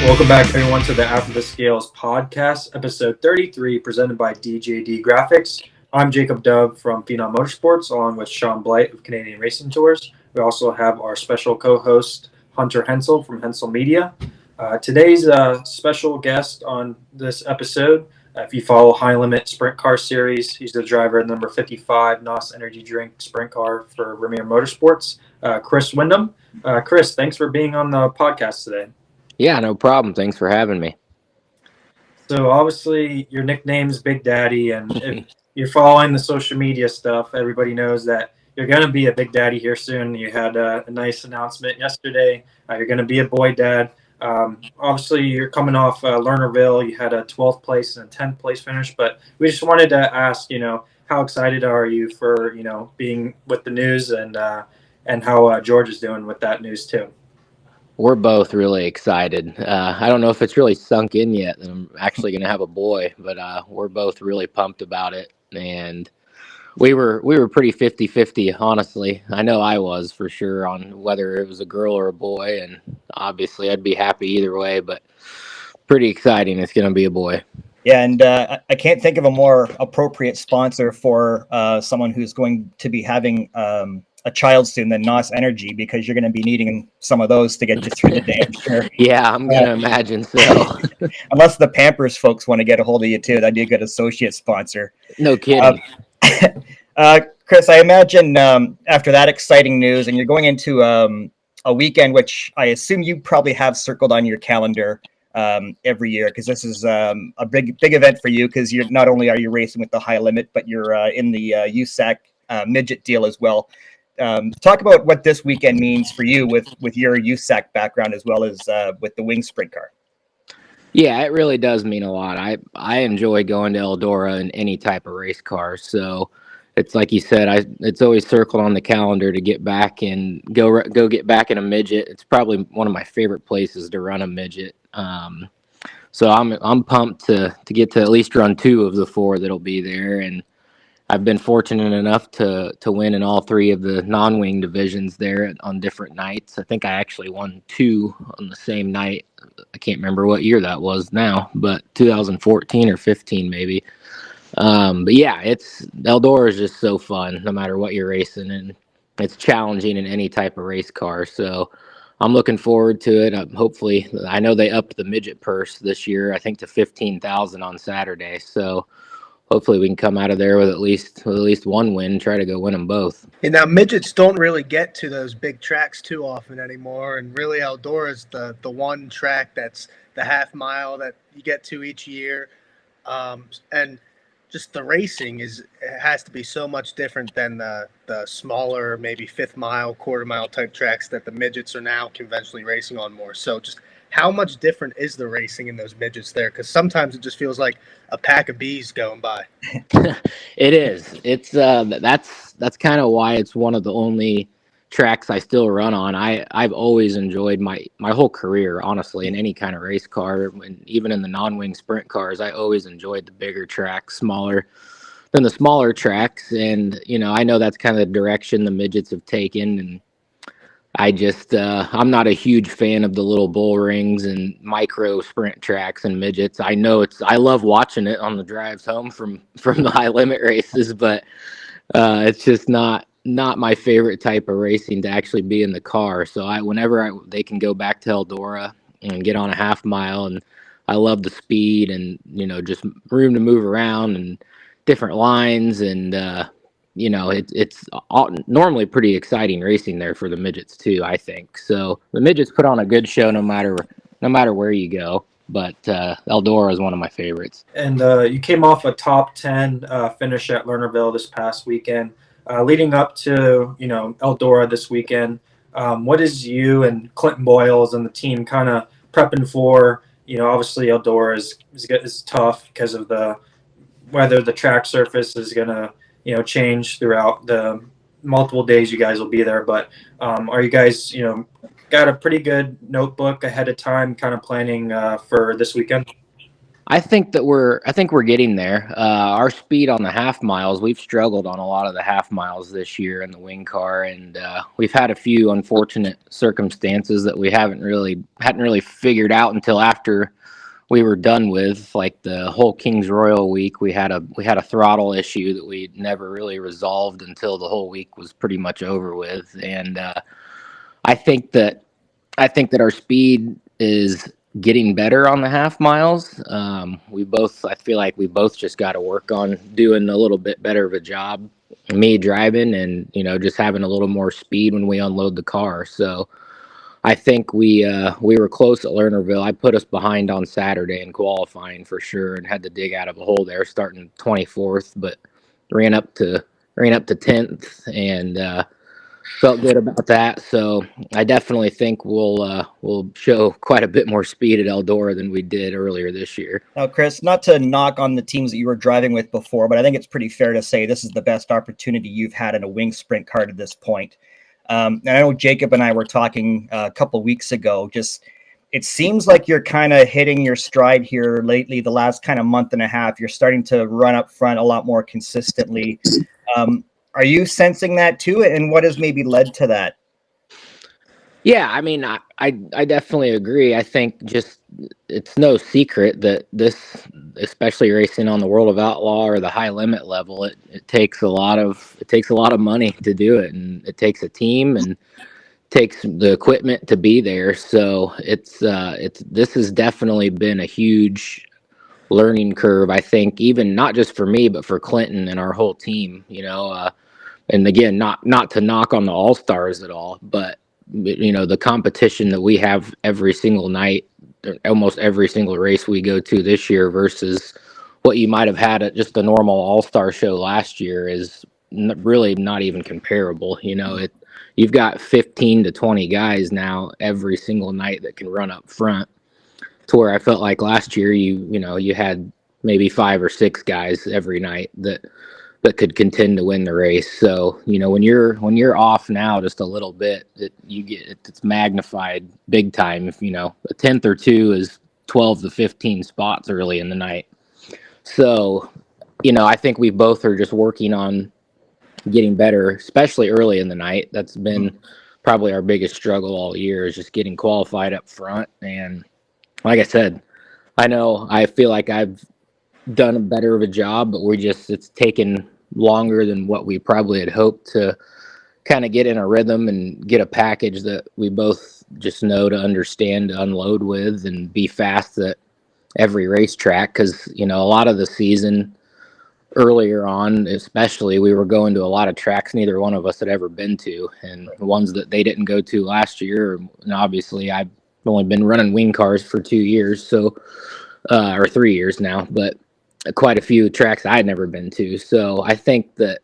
Welcome back, everyone, to the After the Scales podcast, episode 33, presented by DJD Graphics. I'm Jacob Dove from Phenom Motorsports, along with Shaun Blight of Canadian Racing Tours. We also have our special co-host, Hunter Hensel from Hensel Media. Today's special guest on this episode, if you follow High Limit Sprint Car Series, he's the driver of number 55 NOS Energy Drink Sprint Car for Vermeer Motorsports, Chris WINDOM. Chris, thanks for being on the podcast today. Yeah, no problem. Thanks for having me. So obviously your nickname's Big Daddy, and if you're following the social media stuff, everybody knows that you're going to be a Big Daddy here soon. You had a nice announcement yesterday. You're going to be a boy dad. Obviously you're coming off Lernerville. You had a 12th place and a 10th place finish, but we just wanted to ask, how excited are you for, being with the news and how George is doing with that news too? We're both really excited. I don't know if it's really sunk in yet that I'm actually going to have a boy, but we're both really pumped about it. And we were pretty 50-50, honestly. I know I was for sure on whether it was a girl or a boy, and obviously I'd be happy either way, but pretty exciting. It's going to be a boy. Yeah, and I can't think of a more appropriate sponsor for someone who's going to be having a child soon than NOS Energy, because you're going to be needing some of those to get you through the day, I'm sure. Yeah, I'm going to imagine so. Unless the Pampers folks want to get a hold of you too, that'd be a good associate sponsor. No kidding. Chris, I imagine after that exciting news, and you're going into a weekend, which I assume you probably have circled on your calendar every year, because this is a big event for you, because you're not only are you racing with the High Limit, but you're in the USAC midget deal as well. Talk about what this weekend means for you with your USAC background, as well as with the Wing Sprint Car. Yeah, it really does mean a lot. I enjoy going to Eldora in any type of race car. So it's like you said, it's always circled on the calendar to get back and go get back in a midget. It's probably one of my favorite places to run a midget. So I'm pumped to get to at least run 2 of the 4 that'll be there, and I've been fortunate enough to win in all 3 of the non-wing divisions there on different nights. I think I actually won 2 on the same night. I can't remember what year that was now, but 2014 or 15 maybe. But yeah, Eldora is just so fun no matter what you're racing, and it's challenging in any type of race car. So I'm looking forward to it. Hopefully, I know they upped the midget purse this year, I think to $15,000 on Saturday. So hopefully we can come out of there with at least one win, try to go win them both. And now midgets don't really get to those big tracks too often anymore. And really Eldora is the one track that's the half mile that you get to each year. And just the racing it has to be so much different than the smaller, maybe 5th mile, quarter mile type tracks that the midgets are now conventionally racing on more. So just how much different is the racing in those midgets there? Because sometimes it just feels like a pack of bees going by. It is. It's that's kind of why it's one of the only tracks I still run on. I've always enjoyed my whole career, honestly, in any kind of race car, and even in the non-wing sprint cars, I always enjoyed the bigger tracks, smaller than the smaller tracks. And I know that's kind of the direction the midgets have taken, and I just I'm not a huge fan of the little bull rings and micro sprint tracks and midgets. I know I love watching it on the drives home from the High Limit races, but it's just not my favorite type of racing to actually be in the car. So whenever they can go back to Eldora and get on a half mile, and I love the speed and just room to move around and different lines, and it's normally pretty exciting racing there for the midgets too, I think. So the midgets put on a good show no matter where you go, but Eldora is one of my favorites. And you came off a top 10 finish at Lernerville this past weekend. Leading up to Eldora this weekend, what is you and Clinton Boyles and the team kind of prepping for? Obviously Eldora is tough because of whether the track surface is gonna change throughout the multiple days you guys will be there. But are you guys got a pretty good notebook ahead of time, kind of planning for this weekend? I think we're getting there. Our speed on the half miles, we've struggled on a lot of the half miles this year in the wing car, and we've had a few unfortunate circumstances that we hadn't really figured out until after we were done with. Like the whole Kings Royal week, we had a throttle issue that we never really resolved until the whole week was pretty much over with, and I think that our speed is getting better on the half miles. I feel like we both just got to work on doing a little bit better of a job. Me driving and just having a little more speed when we unload the car. So I think we were close at Lernerville. I put us behind on Saturday in qualifying for sure, and had to dig out of a hole there, starting 24th, but ran up to 10th and felt good about that. So I definitely think we'll show quite a bit more speed at Eldora than we did earlier this year. Now, Chris, not to knock on the teams that you were driving with before, but I think it's pretty fair to say this is the best opportunity you've had in a wing sprint car to this point. And I know Jacob and I were talking a couple weeks ago. Just it seems like you're kind of hitting your stride here lately. The last kind of month and a half, you're starting to run up front a lot more consistently. Are you sensing that too? And what has maybe led to that? Yeah, I mean, I definitely agree. I think just it's no secret that this, especially racing on the World of Outlaw or the high limit level, it takes a lot of money to do it, and it takes a team and takes the equipment to be there. So this has definitely been a huge learning curve. I think even not just for me, but for Clinton and our whole team. And again, not to knock on the All-Stars at all, but the competition that we have every single night, almost every single race we go to this year versus what you might have had at just a normal All-Star show last year is really not even comparable. You've got 15 to 20 guys now every single night that can run up front, to where I felt like last year you had maybe 5 or 6 guys every night that could contend to win the race. So when you're off now just a little bit, it's magnified big time. If a tenth or two is 12 to 15 spots early in the night. So I think we both are just working on getting better, especially early in the night. That's been probably our biggest struggle all year, is just getting qualified up front. And like I said, I feel like I've done a better of a job, but it's taken longer than what we probably had hoped to kind of get in a rhythm and get a package that we both just know to understand, to unload with, and be fast at every racetrack. Because a lot of the season earlier on, especially, we were going to a lot of tracks neither one of us had ever been to, and ones that they didn't go to last year. And obviously I've only been running wing cars for 2 years, so or 3 years now, but quite a few tracks I'd never been to. So I think that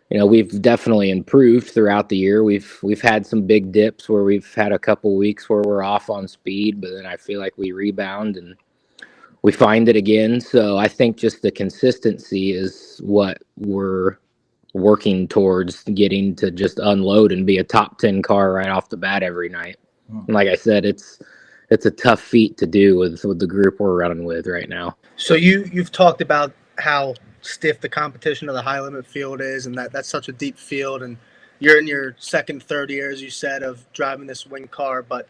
we've definitely improved throughout the year. We've had some big dips where we've had a couple weeks where we're off on speed, but then I feel like we rebound and we find it again. So I think just the consistency is what we're working towards, getting to just unload and be a top 10 car right off the bat every night. And like I said, it's a tough feat to do with the group we're running with right now. So you've talked about how stiff the competition of the high limit field is, and that's such a deep field, and you're in your second, third year, as you said, of driving this wing car, but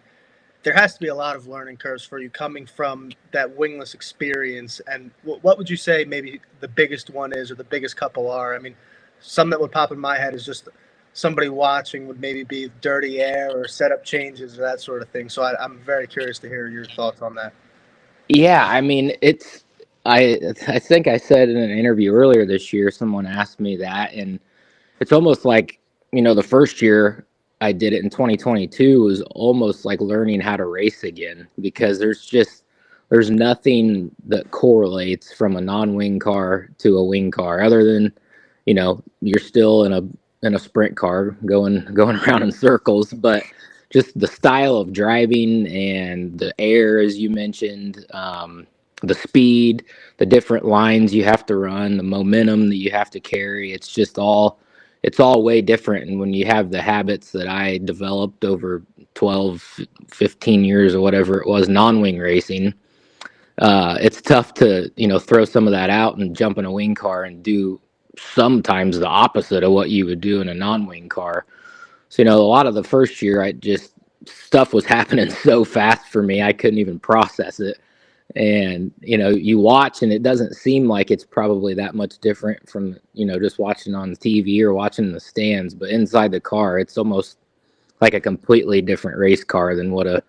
there has to be a lot of learning curves for you coming from that wingless experience. And what would you say maybe the biggest one is, or the biggest couple are? I mean, some that would pop in my head is just somebody watching would maybe be dirty air or setup changes or that sort of thing. So I'm very curious to hear your thoughts on that. Yeah, I mean, I think I said in an interview earlier this year, someone asked me that, and it's almost like, the first year I did it in 2022 was almost like learning how to race again, because there's nothing that correlates from a non-wing car to a wing car other than, you're still in a sprint car going around in circles, but just the style of driving and the air, as you mentioned, the speed, the different lines you have to run, the momentum that you have to carry, it's all way different. And when you have the habits that I developed over 12, 15 years or whatever it was, non-wing racing, it's tough to, throw some of that out and jump in a wing car and do sometimes the opposite of what you would do in a non-wing car. So, a lot of the first year, stuff was happening so fast for me, I couldn't even process it. And, you watch and it doesn't seem like it's probably that much different from, just watching on TV or watching in the stands, but inside the car, it's almost like a completely different race car than what a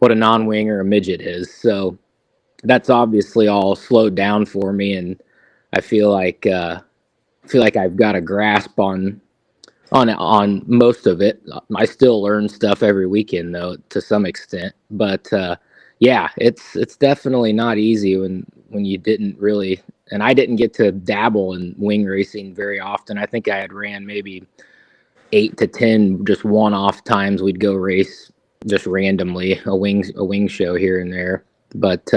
non-wing or a midget is. So that's obviously all slowed down for me. And I feel like I've got a grasp on most of it. I still learn stuff every weekend though, to some extent, but, yeah, it's definitely not easy when you didn't really, and I didn't get to dabble in wing racing very often. I think I had ran maybe 8 to 10 just one-off times we'd go race just randomly a wing show here and there. But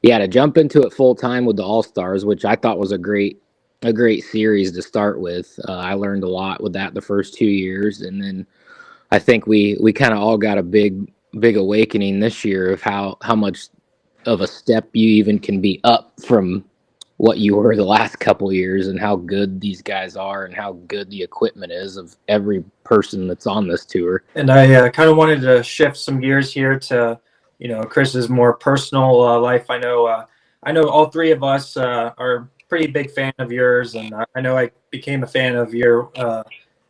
yeah, to jump into it full time with the All-Stars, which I thought was a great series to start with. I learned a lot with that the first 2 years, and then I think we kind of all got a big awakening this year of how much of a step you even can be up from what you were the last couple of years, and how good these guys are and how good the equipment is of every person that's on this tour. And I kind of wanted to shift some gears here to, Chris's more personal life. I know all three of us are pretty big fan of yours, and I know I became a fan of your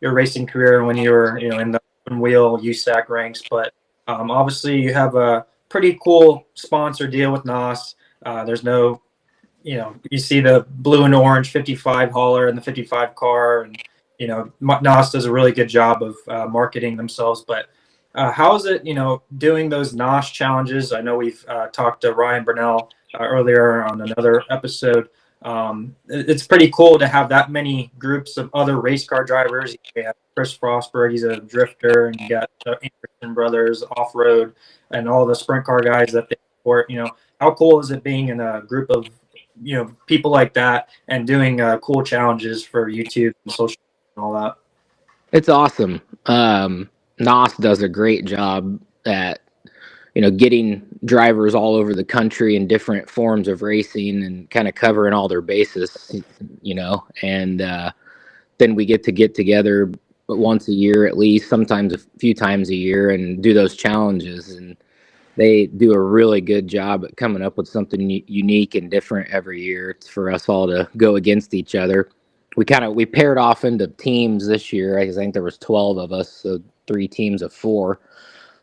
racing career when you were, in the open wheel USAC ranks, but obviously you have a pretty cool sponsor deal with NOS. There's no, you see the blue and orange 55 hauler and the 55 car, and, NOS does a really good job of marketing themselves. But how is it, doing those NOS challenges? I know we've talked to Ryan Burnell earlier on another episode. It's pretty cool to have that many groups of other race car drivers. You have Chris Frostberg, he's a drifter, and you got the Anderson brothers off-road, and all the sprint car guys that they support. How cool is it being in a group of people like that and doing cool challenges for YouTube and social and all that? It's awesome. NOS does a great job at getting drivers all over the country in different forms of racing and kind of covering all their bases, and then we get together once a year at least, sometimes a few times a year, and do those challenges. And they do a really good job at coming up with something unique and different every year. It's for us all to go against each other. We paired off into teams this year. I think there was 12 of us, so 3 teams of 4.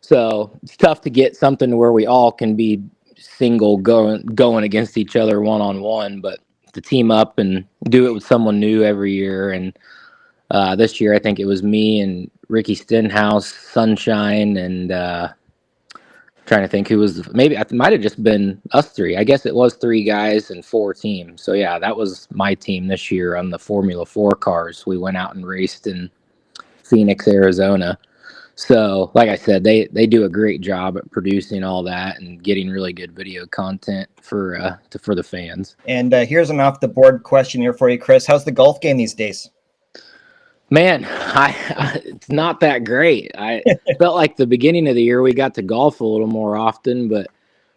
So it's tough to get something where we all can be single going against each other one-on-one, but to team up and do it with someone new every year. And this year I think it was me and Ricky Stenhouse, Sunshine, and trying to think who was maybe it might have just been us 3. I guess it was 3 guys and 4 teams. So yeah, that was my team this year on the Formula 4 cars. We went out and raced in Phoenix, Arizona. So, like I said, they do a great job at producing all that and getting really good video content for the fans. And here's an off the board question here for you, Chris. How's the golf game these days? Man, it's not that great. I felt like the beginning of the year we got to golf a little more often, but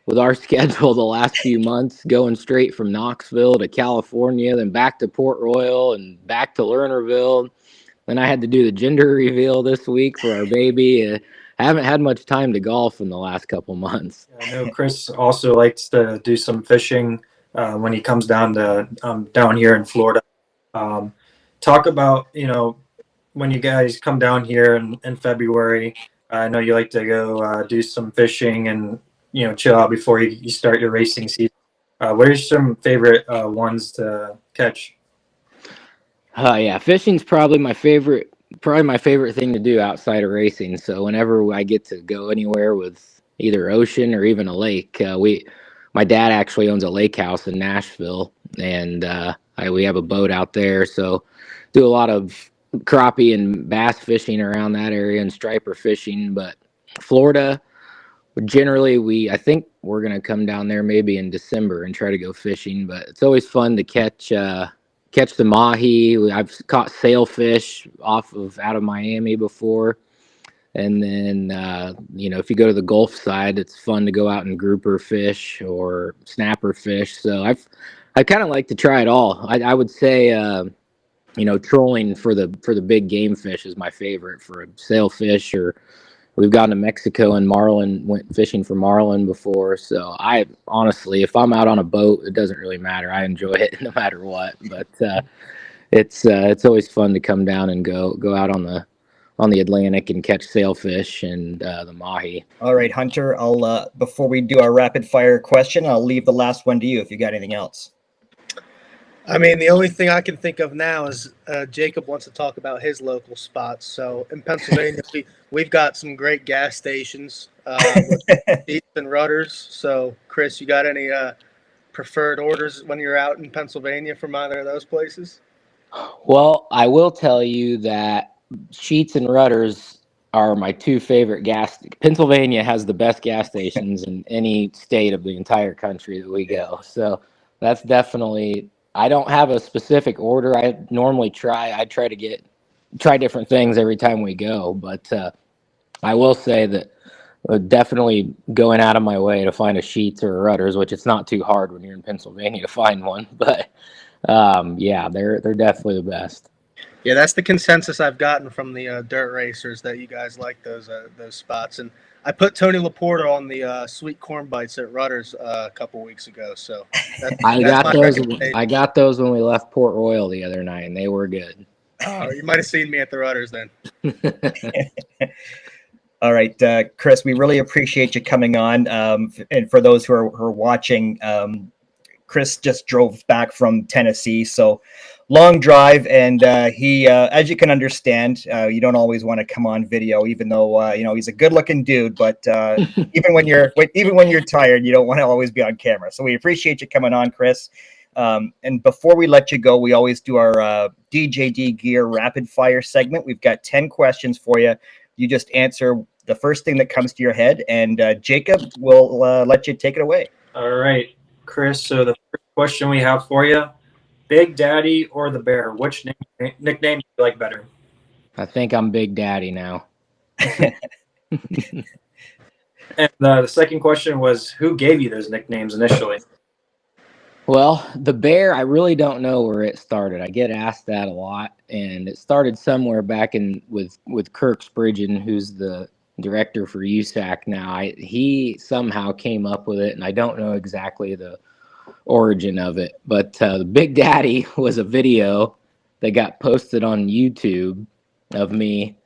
with our schedule the last few months, going straight from Knoxville to California, then back to Port Royal and back to Lernerville. Then I had to do the gender reveal this week for our baby. I haven't had much time to golf in the last couple months. I know Chris also likes to do some fishing when he comes down here in Florida. Talk about, when you guys come down here in February. I know you like to go do some fishing and, chill out before you start your racing season. What are some favorite ones to catch? Yeah, fishing's probably my favorite thing to do outside of racing. So whenever I get to go anywhere with either ocean or even a lake, my dad actually owns a lake house in Nashville, and we have a boat out there. So do a lot of crappie and bass fishing around that area and striper fishing. But Florida, generally, I think we're going to come down there maybe in December and try to go fishing. But it's always fun to catch the mahi. I've caught sailfish out of Miami before. And then, if you go to the Gulf side, it's fun to go out and grouper fish or snapper fish. So I kind of like to try it all. I would say, trolling for the big game fish is my favorite for a sailfish, or we've gone to Mexico and went fishing for marlin before. So I honestly, if I'm out on a boat, it doesn't really matter. I enjoy it no matter what. But it's always fun to come down and go out on the Atlantic and catch sailfish and the mahi. All right, Hunter, I'll before we do our rapid fire question, I'll leave the last one to you if you got anything else. I mean, the only thing I can think of now is Jacob wants to talk about his local spots. So in Pennsylvania, we've got some great gas stations with seats and rudders. So, Chris, you got any preferred orders when you're out in Pennsylvania from either of those places? Well, I will tell you that sheets and rudders are my two favorite gas. Pennsylvania has the best gas stations in any state of the entire country that we go. So that's definitely. I don't have a specific order. I normally I try to try different things every time we go. But I will say that definitely going out of my way to find a sheets or a rudders, which it's not too hard when you're in Pennsylvania to find one. But they're definitely the best. Yeah, that's the consensus I've gotten from the dirt racers, that you guys like those spots. And I put Tony Laporta on the sweet corn bites at Rudders a couple weeks ago. So I got those when we left Port Royal the other night, and they were good. Oh, you might have seen me at the Rudders then. All right, Chris, we really appreciate you coming on. And for those who are watching, Chris just drove back from Tennessee, so long drive, and he, as you can understand, you don't always want to come on video, even though he's a good-looking dude. But even when you're tired, you don't want to always be on camera. So we appreciate you coming on, Chris. And before we let you go, we always do our DJD Gear Rapid Fire segment. We've got 10 questions for you. You just answer the first thing that comes to your head, and Jacob will let you take it away. All right, Chris. So the first question we have for you: Big Daddy or the Bear? Which nickname do you like better? I think I'm Big Daddy now. And the second question was, who gave you those nicknames initially? Well, the Bear, I really don't know where it started. I get asked that a lot, and it started somewhere back with Kirk Spridgen, who's the director for USAC now. He somehow came up with it, and I don't know exactly the origin of it. But the Big Daddy was a video that got posted on YouTube of me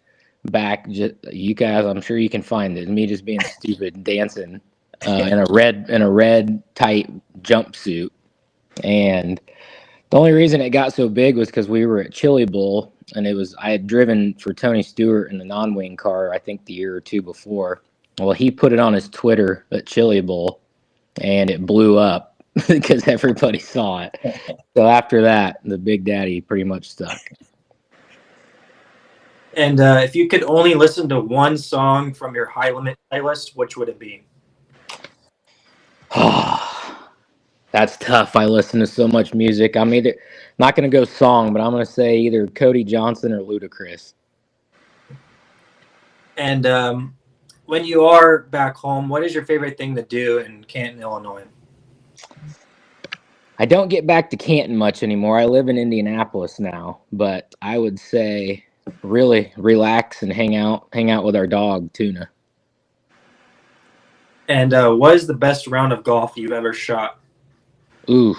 back. You guys, I'm sure you can find it. Me just being stupid, dancing in a red tight jumpsuit. And the only reason it got so big was because we were at Chili Bowl, and I had driven for Tony Stewart in the non-wing car, I think the year or two before. Well, he put it on his Twitter at Chili Bowl, and it blew up because everybody saw it. So after that, the Big Daddy pretty much stuck. And if you could only listen to one song from your High Limit playlist, which would it be? That's tough. I listen to so much music. I'm either not going to go song, but I'm going to say either Cody Johnson or Ludacris. And when you are back home, what is your favorite thing to do in Canton, Illinois? I don't get back to Canton much anymore. I live in Indianapolis now, but I would say really relax and hang out with our dog, Tuna. And what is the best round of golf you've ever shot? Ooh,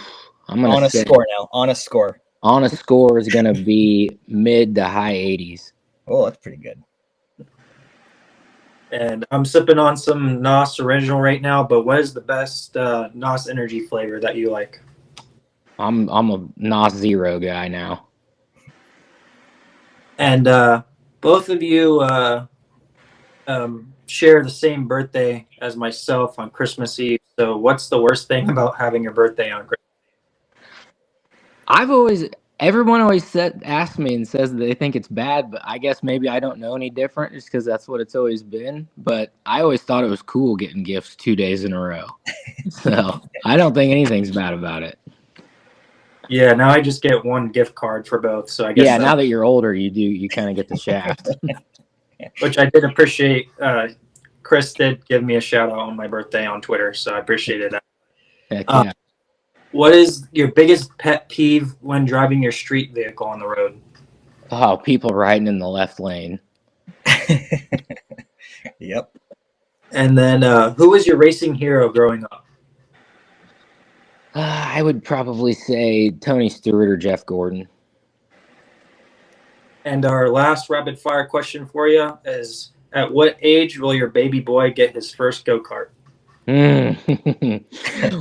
I'm going to say score now. On a score. On a score is going to be mid to high 80s. Oh, that's pretty good. And I'm sipping on some NOS Original right now, but what is the best NOS Energy flavor that you like? I'm a NOS Zero guy now. And both of you share the same birthday as myself on Christmas Eve. So what's the worst thing about having your birthday on Christmas? Everyone always asks me and says that they think it's bad, but I guess maybe I don't know any different just because that's what it's always been. But I always thought it was cool getting gifts 2 days in a row. So I don't think anything's bad about it. Yeah, now I just get one gift card for both. So I guess now that you're older, you kind of get the shaft. which I did appreciate. Chris did give me a shout out on my birthday on Twitter, so I appreciated that. Heck yeah. What is your biggest pet peeve when driving your street vehicle on the road? Oh, people riding in the left lane. Yep. And then, who was your racing hero growing up? I would probably say Tony Stewart or Jeff Gordon. And our last rapid fire question for you is: at what age will your baby boy get his first go-kart?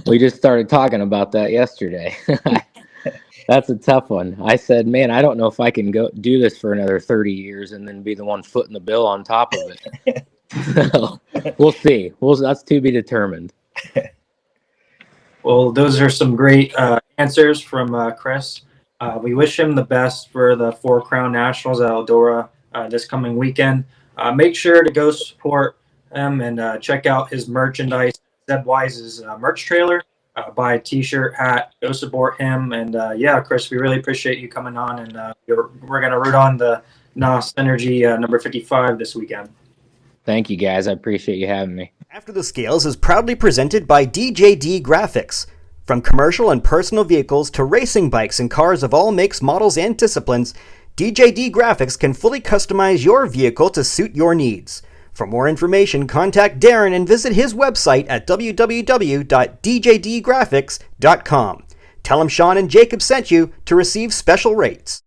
We just started talking about that yesterday. That's a tough one. I said, man, I don't know if I can go do this for another 30 years and then be the one footing the bill on top of it. So, we'll see. That's to be determined. Well, those are some great answers from Chris. We wish him the best for the 4 Crown Nationals at Eldora this coming weekend. Make sure to go support him and check out his merchandise, Zeb Wise's merch trailer. Buy a t-shirt, hat, go support him. And yeah, Chris, we really appreciate you coming on. And we're going to root on the NOS Energy number 55 this weekend. Thank you, guys. I appreciate you having me. After the Scales is proudly presented by DJD Graphics. From commercial and personal vehicles to racing bikes and cars of all makes, models, and disciplines, DJD Graphics can fully customize your vehicle to suit your needs. For more information, contact Darren and visit his website at www.djdgraphics.com. Tell him Shaun and Jacob sent you to receive special rates.